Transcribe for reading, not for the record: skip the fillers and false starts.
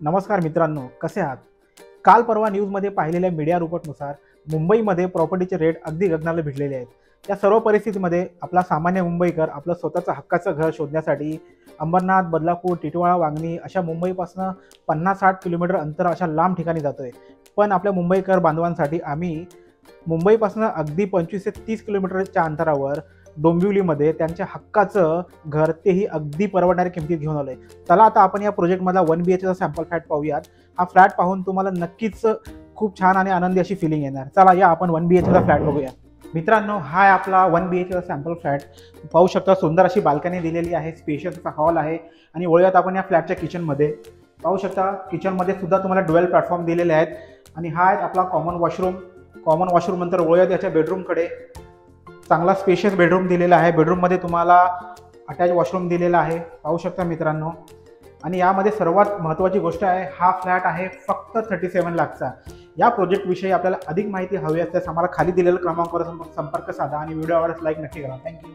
नमस्कार मित्रांनो, कसे आहात? काल परवा न्यूजमध्ये पाहिलेल्या मीडिया रिपोर्टनुसार मुंबईमध्ये प्रॉपर्टीचे रेट अगदी गगनाला भिडलेले आहेत. या सर्व परिस्थितीमध्ये आपला सामान्य मुंबईकर आपलं स्वतःचं हक्काचं घर शोधण्यासाठी अंबरनाथ, बदलापूर, टिटवाळा, वांगणी अशा मुंबईपासून 50-60 किलोमीटर अंतर अशा लांब ठिकाणी जातोय. पण आपल्या मुंबईकर बांधवांसाठी आम्ही मुंबईपासून अगदी 25 ते 30 किलोमीटरच्या अंतरावर डोंबिवलीमध्ये त्यांच्या हक्काचं घर, तेही अगदी परवडणाऱ्या किमतीत घेऊन आलोय. चला आता आपण या प्रोजेक्टमधला 1 BHKचा सॅम्पल फ्लॅट पाहूयात. हा फ्लॅट पाहून तुम्हाला नक्कीच खूप छान आणि आनंदी अशी फिलिंग येणार. चला या आपण 1 BHKचा फ्लॅट बघूया. मित्रांनो, हा आहे आपला 1 BHKचा सॅम्पल फ्लॅट. पाहू शकता, सुंदर अशी बाल्कनी दिलेली आहे, स्पेशियस असा हॉल आहे. आणि वळूयात आपण या फ्लॅटच्या किचनमध्ये. पाहू शकता, किचनमध्ये सुद्धा तुम्हाला ड्युअल प्लॅटफॉर्म दिलेले आहेत. आणि हा आहे आपला कॉमन वॉशरूम नंतर वळूयात याच्या बेडरूमकडे. चांगला स्पेशियस बेडरूम दिलेला आहे. बेडरूममध्ये तुम्हाला अटॅच वॉशरूम दिलेला आहे, पाहू शकता मित्रांनो. आणि यामध्ये सर्वात महत्त्वाची गोष्ट आहे, हा फ्लॅट आहे फक्त 37 लाखचा. या प्रोजेक्टविषयी आपल्याला अधिक माहिती हवी असल्यास आम्हाला खाली दिलेल्या क्रमांकावर संपर्क साधा आणि व्हिडिओ आवडल्यास लाईक नक्की करा. थँक्यू.